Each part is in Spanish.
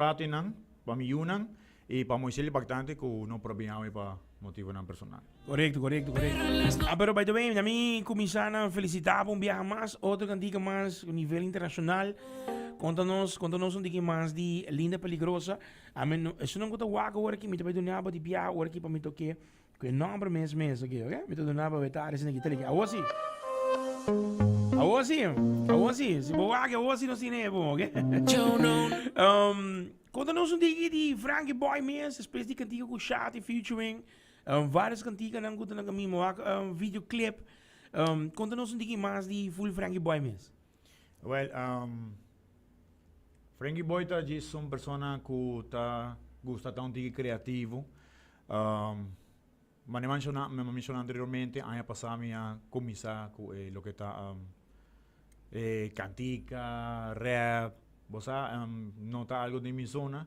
prato nang, pamiyunan, e para muito importante que não problema para motivo não personal. Correcto, correcto, correcto. Ah, pero by the way, a mí comisaron felicitar por un viaje más, otro cantica más a nivel internacional. Contanos un día más de Linda Peligrosa. A mí, eso no gusta guaco ahora que me te voy a donar para viaje ahora que para me toque que nombre mes aqui, ok? Me te donar para vetar esse aqui, tá ligado? Awasi, se boa que awasi não se neve, ok? Contanos um dia de Frankie Boy mesmo, espécie de cantiga com chat e featuring. Várias cantigas não gusta na caminho, videoclip. Contanos um dia mais de full Frankie Boy mesmo. Well, Frankie Boy tá diz uma pessoa que tá gosta tanto de criativo. Ma ne mencionato anteriormente, anni passati a cominciare con lo che sta cantica, rap, bosa, nota algo de mi zona,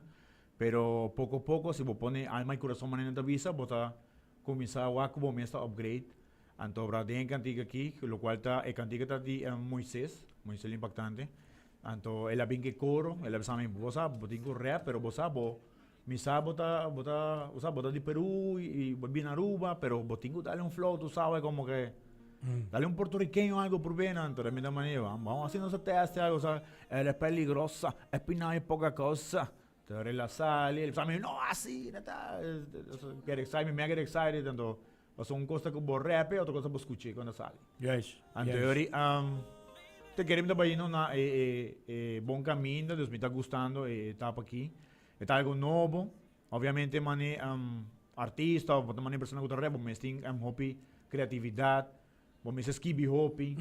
pero poco a poco si vos pone alma y corazón en esta visa, vos está comienzar a como mesta upgrade, anto bra den cantica aquí, lo cual está cantica está di Moisés impactante, anto el abin que coro, el abisame bosa, botingo rap, pero bosa bo misa bota de Perú y viene a Aruba, pero botingo dale un flow, tú sabes, como que dale un puertorriqueño algo por bien, entonces de mi manera, vamos haciendo ese test, algo, o sea, eres peligrosa, espina y poca cosa, te relaxar, y el examen, no, así, nada, get excited, me get excited, entonces, una cosa que vos rap, otra cosa que vos escuché cuando sale. Yes. Entonces, te queremos dar ahí una buen camino, Dios me está gustando, etapa aquí. É algo novo, obviamente, mane artista, ou mane pessoa que trabalha, mas tem hobby, criatividade, mas esquive hobby,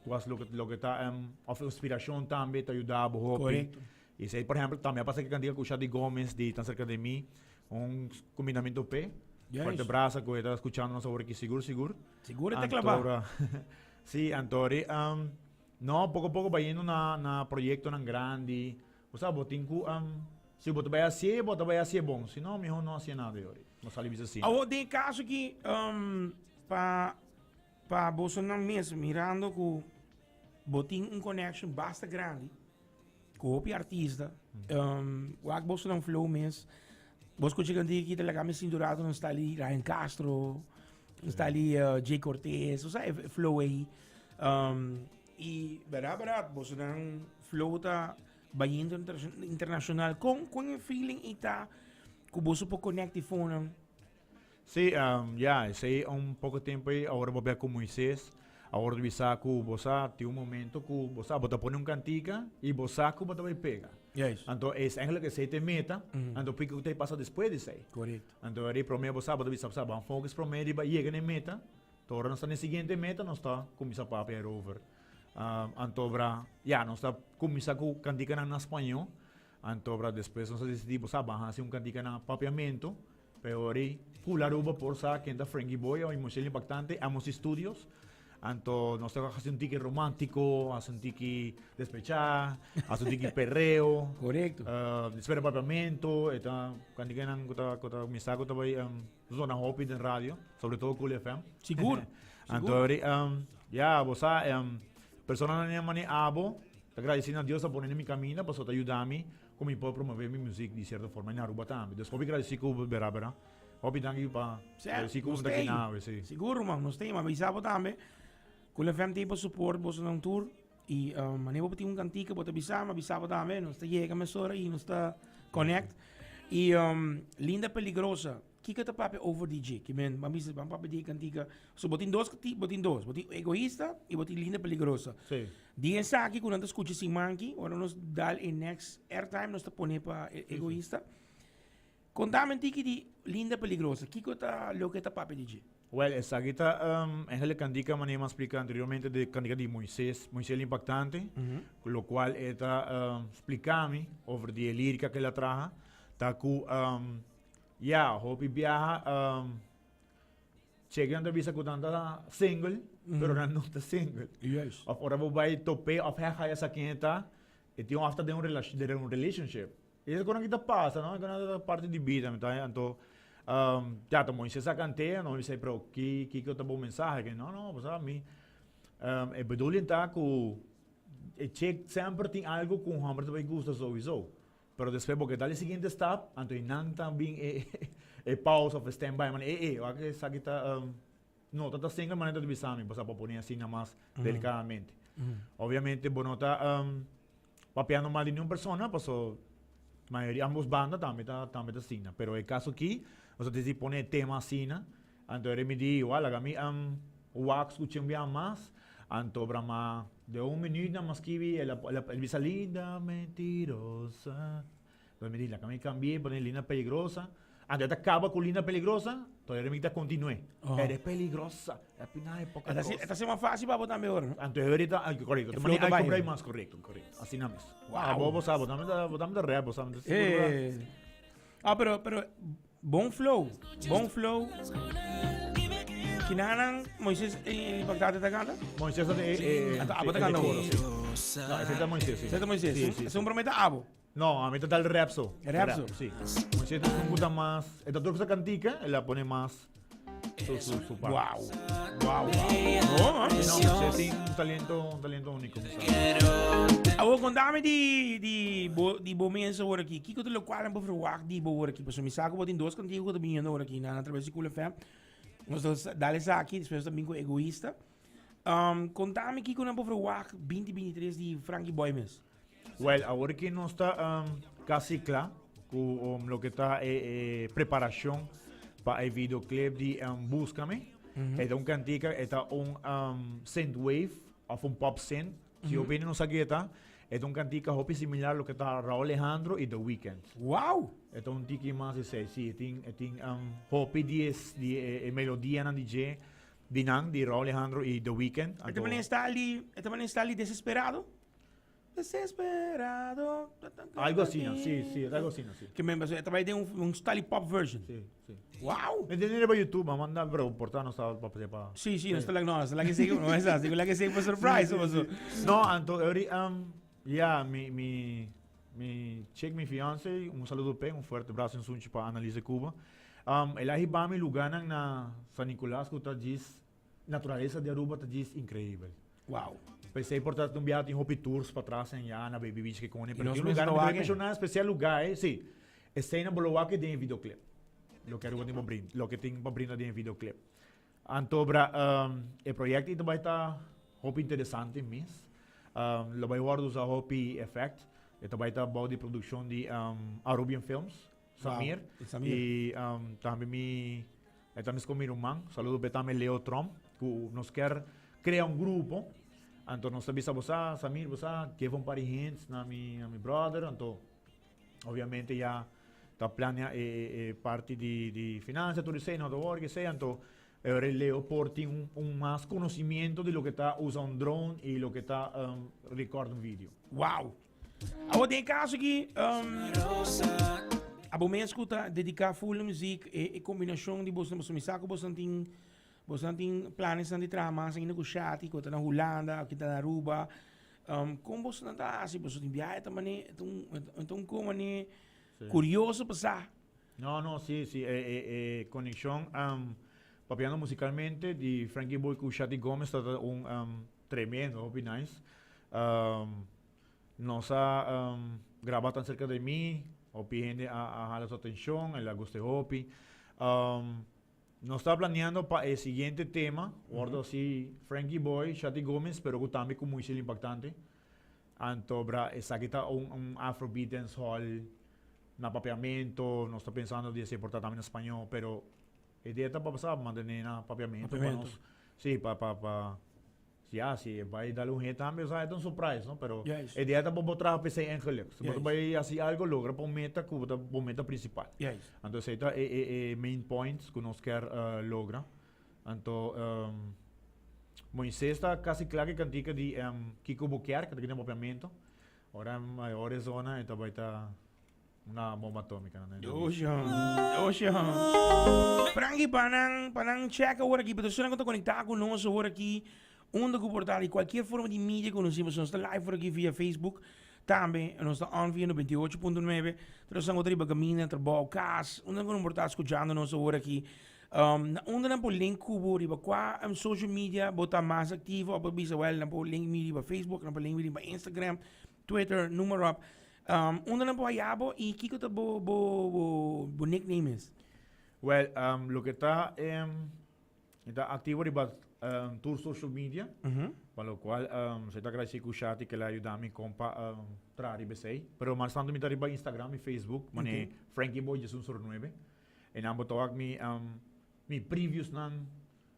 quase lo que está of inspiração também, te ajudar a hobby. Correcto. E sei, por exemplo, também passa que cantiga com o Chadi Gomes, de tão cerca de mim, combinamento P, forte braço, que está escutando nosso work seguro. Seguro te clavar. Sim, Antori, não, pouco a pouco vai indo na projeto grande, você sabe, tem que se você vai ser bom. Se não, melhor não assim nada hoje. Não sabe assim. Tem caso que para Bolsonaro mesmo, mirando que botin connection bastante grande com o artista, o Bolsonaro flow mesmo, você consegue dizer que ele acaba cinturado, não está ali Ryan Castro, não está ali Jay Cortez, ou seja, flow aí. E, verdade, Bolsonaro flow está bem internacional, com o feeling está que você pode conectar com sim, sei pouco tempo aí, agora vou ver com Moisés, agora vi que você tem momento que você bota põe cantica e você que você vai pegar. Yes. Então, é eigenlijk que você te meta, então porque o que passa depois disso aí. Correto. Então, aí primeiro você bota bisa bang focus primeiro e chega na meta, torna na seguinte meta, não está começa a papel over. Antobra, não está começar com cantica na espanhol, antobra depois nós decidimos fazer cantica na papiamento, pero aí cularuba por sa que anda Frankie Boy ou emoção impactante, amos estudios, anto nós estamos fazendo um tique romântico, fazendo um tique despechar, fazendo um tique perreo, correto, espera papiamento, então cantica na kota misa kota vai zona hopi de rádio, sobretudo Cool FM, seguro, antobra, você persona na mani abo, agradecendo a Deus a poner em minha caminho, para te ajudar-me, como pode promover minha música de certa forma na Aruba também. Então, eu agradeço que o Berabera, eu danke para agradecer que o daqui na sim. Seguro, mano, nós temos, mas sabe também, com o FM tem suporte, você não tour e maneira para ter cantica, para avisar também, nós está chega mais hora e nós está connect e Linda Peligrosa. Kika ta papi over DJ, que men, mami bang papi di cantica. So botin dos, botin egoísta e botin Linda Peligrosa. Sim. Diyan sa aqui quando escucha si Monkey, ora nos dal in next airtime nos ta pone pa egoísta. Contame tiki di Linda Peligrosa, kiko ta lo que ta papi DJ. Well, essa aqui tá aquela cantica que eu expliquei anteriormente de cantica de Moisés impactante, lo qual está explicando over die lírica que ela traja, tá com hopi viaja, chega a entrevista com tanta single, pero não está single. Yes. Of ora vai tope of essa quinta, e tem after de um relationship. E isso quando que passa, não? Quando é parte de vida, então tomo essa canteia, não sei para que eu tô bom mensagem, que não, você sabe, é bedoeling tá que check sempre tem algo com o hammer que vai gostar sowieso. pero después porque dale siguiente step, entonces nan también pausa o standby, man, que sakita no tata singa maneta de bisami, pues para poner así nada más delicadamente. Obviamente, bueno, está papeando mal de ninguna persona, pues mayoría ambos bandas también está sina, pero el caso aquí, o sea, te pone tema sina, entonces me di igual, a mí wax escuchen bien más, entonces brama de un minuto nada más que vi el bisalida mentirosa, entonces me di la que me cambié, poner linda peligrosa, entonces acaba con linda peligrosa, entonces me continúe, eres peligrosa, es una época. Esta es más fácil para botar mejor, ¿no? Entonces ahorita, correcto, te manejas a comprar más, correcto, así nada más. Wow. Vos sabes, botamos de real, vos sabes. Pero, bom flow. Kinanan, Moisés, impactante te canta? Moisés Abo te canta ahora, sí. No, ese está Moisés, sí. ¿Ese es Moisés? Sí. ¿Es un prometa Abo? No, a mí está el rapso. Rapso. Sí. Moisés es un puta más, esta turca cantica, él la pone más su parte. Wow. No, Moisés tiene un talento único. Abo, contame di momento ahora aqui. Kiko te lo qual é para verwacht di ahora aqui. Porque me saco botin dois cantigos que eu tô vindo agora aqui na através de Cool FM. Nós dale aqui, depois também com egoísta. Contame Kiko na para verwacht 2023 di Frankie Boy mes. Well, ahora que no está casi claro con lo que está preparación para el videoclip de Búscame. Es un cantica, es un synthwave of un pop synth. Si opinion no sabe está, es un cantica hopi similar a lo que está Raúl Alejandro y The Weeknd. Wow! Es un tiki más de sí, es hopi de melodía na DJ de Raúl Alejandro y The Weeknd. Este man está ali desesperado. Desesperado. Algo así, ¿no? Sí, algo así, ¿no? Sí. Que me também tem style pop version. Sí. Wow! Me tiene para YouTube, me manda, pero por tanto no estaba para. Sí, no está la que sigue, no es así, la que sigue por surprise. No, entonces, ya, mi chick, mi fiance, un saludo pe, un fuerte abrazo en Sunchi para Analize Cuba. El ahibami luganan na San Nicolás, que está naturaleza de Aruba, está increíble. Wow! Pensei por estar viaje en Hopi Tours para atrás en ya, na Baby Beach que con él, pero nos un lugar mencionó no mencionar especial lugar, sí. Escena Bolowaque de videoclip. Lo que Aruba tiene brindar, lo que tiene para brindar de videoclip. Antobra, el proyecto vai estar Hopi interessante mesmo. Lo vai usar Hopi Effect. Esto vai estar bom de produção de Arubian Films, Samir. Wow, E também estamos com meu irmão, saludo para também Leo Trump, que nos quer criar um grupo. Então nós sabemos você, Samir, você quer um par de gente na minha brother, então obviamente já está planeando parte de finanças, tudo isso, não do que seja, então el Leo porti más conocimiento de lo que está usando un drone y lo que está recordando un video. Wow! Agora tem caso que a bom escuta dedicar full música e combinação de você me saco você tem planos de trabalhar ainda com chat que está na Holanda aqui está na Aruba como você não está assim você tem viagem também então como né curioso passar No, sí, conexión papiando musicalmente de Frankie Boy con Shadi Gómez está un tremendo, hopi nice. Nos ha grabado tan cerca de mí, hopi gente a su atención, el guste hopi. Nos está planeando para el siguiente tema, guardo así Frankie Boy, Shadi Gómez, pero también con muy impactante. Antobra, esa que está un Afrobeat dancehall, na papiamento, no está pensando de se portar también en español, pero a ideia está para passar, manter na papiamento. Sim, se vai dar um reto também, é um surprise, não? Pero a ideia está para botar a PC em relé. Se você vai assim algo, logra para meta, que é meta principal. Então, esse é main point que nós quer logra. Então, Moisés está quase claro que cantica de Kiko Buquer, que tem papiamento. Ora, maior zona, então vai estar una bomba atómica, né? Ocean. Frankie, panang check agora aqui, pessoas que estão conectadas conosco agora aqui, onde que portal e qualquer forma de mídia que nós temos, nós estamos live aqui via Facebook, também nós estamos on via 98.9, nós estamos ali para caminhar, trabalho, casa, onde que nós portal escutando nós agora aqui, onde nós por link cubo, riba qua, social media, botar mais ativo, ou bisa well, nós por link media para Facebook, nós por link media para Instagram, Twitter, número up. Onder een paar jabo y kiko te bo nickname is. Well, lo que está activo es tour social media, para lo cual se está agradecido Shati que le ayuda a mi compa traer BC. Pero más tanto me arriba Instagram y Facebook, mané Frankie Boy Jesus 9. En ambos todos mi previews nan,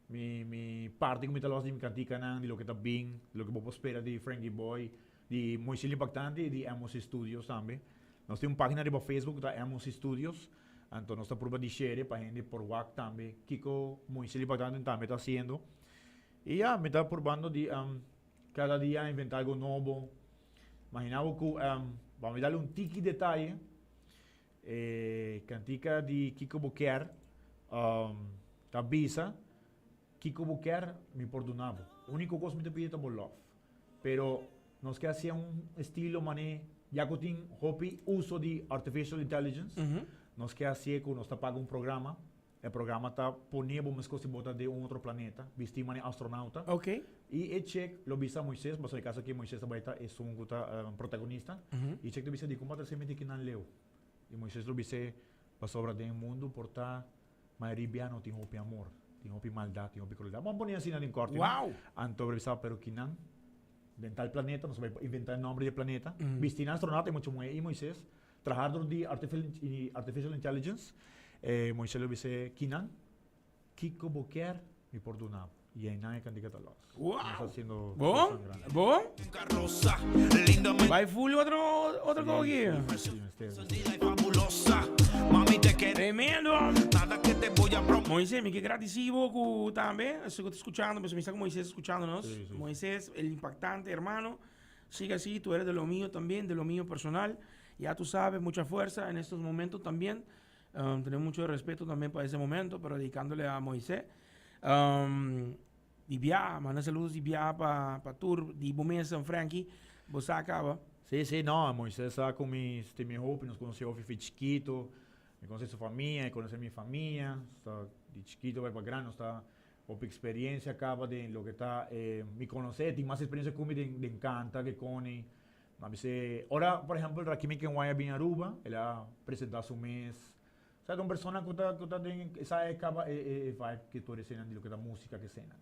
mi parte como te lo hace mi cantica nan, de lo que está bien, lo que vos espera de Frankie Boy, de Moisés Impactante y de Amos Studios también. Nós temos uma página arriba Facebook da Amos Studios. Então, nós estamos por share para gente por WhatsApp também. Kiko, muito importante também está haciendo. E já, me está probando de cada dia inventar algo novo. Imaginava que vamos dar tiki detalhe. Cantica de Kiko Buquer, da Bisa. Kiko Buquer me perdonava. O único coisa que me pediu é love. Pero, nós quer hacer estilo, mané, já que tem uso de artificial intelligence. Nós quer hacer que nós está paga programa. O programa está poniendo umas coisas botar de outro planeta. Vestir mané astronauta. Ok. E check lo visa Moisés, mas no caso que Moisés é um protagonista. E check lo visa de como se mete que não leu. E Moisés lo visa para sobra do mundo por estar maioria não tem hopi amor, tem hopi maldade, tem hopi crueldade. Vamos poner assim na corte. Wow. Anto visa pero que não inventar o planeta, nós vai inventar o nome do planeta. Vestir astronauta e muito mais e Moisés trabalhar de artificial intelligence. Moisés lo vise Kinan, Kiko Boquer, mi perdonaba. Y ahí nadie can diga talos. Wow. Está haciendo Bom? Bom? Vai full outro gol aqui. Tremendo. Moisés, me que agradecido que también, estoy escuchando, pues me está con Moisés escuchándonos. Sí, sí. Moisés, el impactante hermano. Sigue así, tú eres de lo mío también, de lo mío personal. Ya tú sabes, mucha fuerza en estos momentos también. Tenemos mucho respeto también para ese momento, pero dedicándole a Moisés. Dibia, manda saludos Dibia para Tour, di Bomé San Frankie, vos acaba. Sí, sí, no, Moisés está con mi hope, nos conoció de chiquito, me conoce su familia, conoce mi familia, está de chiquito, va para grande, está con experiencia, acaba de lo que está, me conoce, tiene más experiencia conmigo de encanta que con ahora, por ejemplo, el Rakimi que vaya bien a Aruba, él ha presentado su mes. O sea, son personas que están esa acaba vibe que tú eres de lo que da música que cena.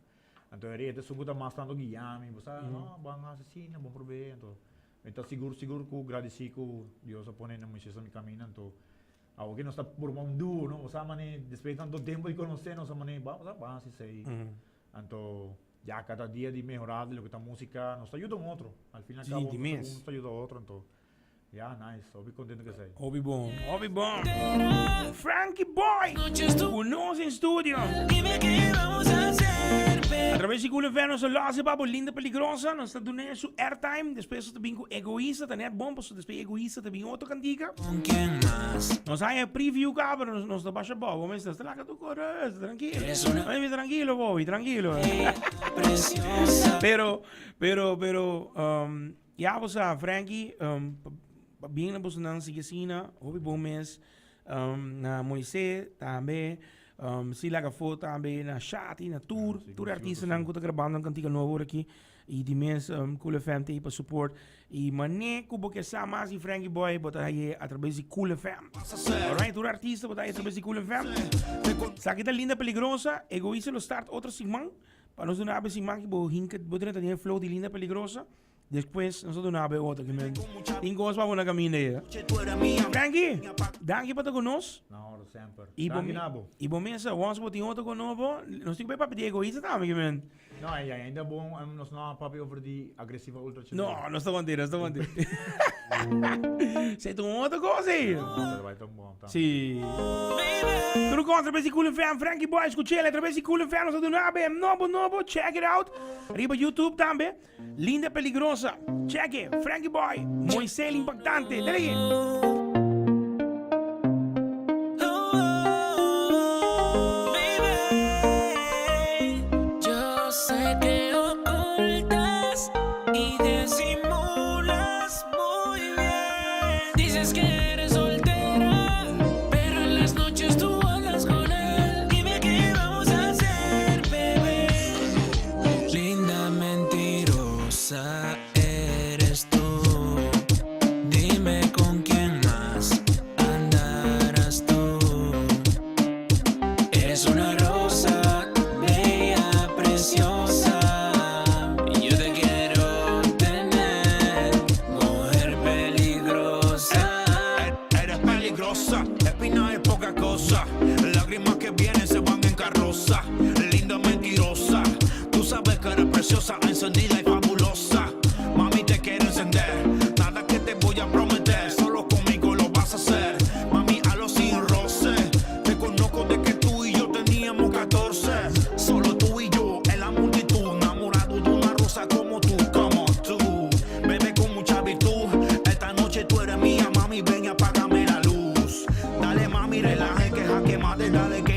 Entonces, este es un gusto más tanto guiarme, ¿sabes? No, van a asesinar, van a proveer. Entonces, está seguro que agradecido que Dios se pone en mi camino. Entonces, algo que no está por un duro, ¿no? O sea, después de tanto tiempo de conocernos, vamos a hacer. Entonces, ya cada día de mejorar de lo que está música, nos ayuda a otro. Al final, Sí, cada uno demais. nos ayuda a otro. Entonces, ya, nice. Estoy contento que sea. Hobby bom, hobby bom. Frankie Boy, conosco em estúdio. Dime qué vamos a hacer, baby. Através de Cool FM, nós lasse papo linda peligrosa, nós está dando su airtime, depois nós também com egoísta, tá net bom, depois egoísta também outra cantiga. ¿Con quién más? Nós aí preview cabra, nós tá baixa bobo, mas está lá que tu corres, tranquilo. Eres una- Ay, tranquilo, Bobby, tranquilo. Preciosa. Pero, ja, você, Frankie, bem na bolsa sigue sina, hobby bom mês, na Moisés também, se lá que for também na Shati, na Tour, sim, Tour sim, artista sim. não que tá gravando um cantiga novo aqui, e de mês Cool FM tem para support, e mané que porque sa mais e Frankie Boy, botar aí através de Cool FM. Alright, Tour artista, botar aí através de Cool FM. Sabe que tá linda, peligrosa, egoísta lo start outro sigman, para nós não abrir sigman que bo hinket, botar também flow de linda, peligrosa. Depois, nós não abrir outra que me tem coisas para uma caminho aí. Tú eres mía. Frankie, danke para conosco. No, sempre. E bom, Nabo. e bom mesa, once botar outro conosco, nós temos para pedir egoísta também, man. No, ainda bom, nós não papi over die agressiva ultra. Não, nós estamos mantendo, nós estamos mantendo. Você tem outra coisa aí? Vai tão bom, tá? Sim. Tudo com através de Cool FM, Frankie Boy, escute ele através de Cool FM, nós estamos novo, check it out. Arriba YouTube também, linda peligrosa, check it, Frankie Boy, Moisés impactante, dale aqui. Baby, yo sé que ocultas y disimulas muy bien. Dices que eres soltera, pero en las noches tú hablas con él. Dime qué vamos a hacer, bebé. Linda mentirosa eres tú. Dime con peligrosa. Espina es poca cosa. Lágrimas que vienen se van en carroza. Linda mentirosa. Tú sabes que eres preciosa, encendida y fabulosa. Mami, te quiero encender. Nada que te voy a prometer. Solo conmigo lo vas a hacer. Mami, a lo sin roce. Te conozco de que tú y yo teníamos 14. Solo tú y yo en la multitud. Enamorado de una rosa como tú, como tú. Bebe con mucha virtud. Esta noche tú eres mía, mami, ven y apágame la luz. Dale, mami, relaje, que jaque mate, dale.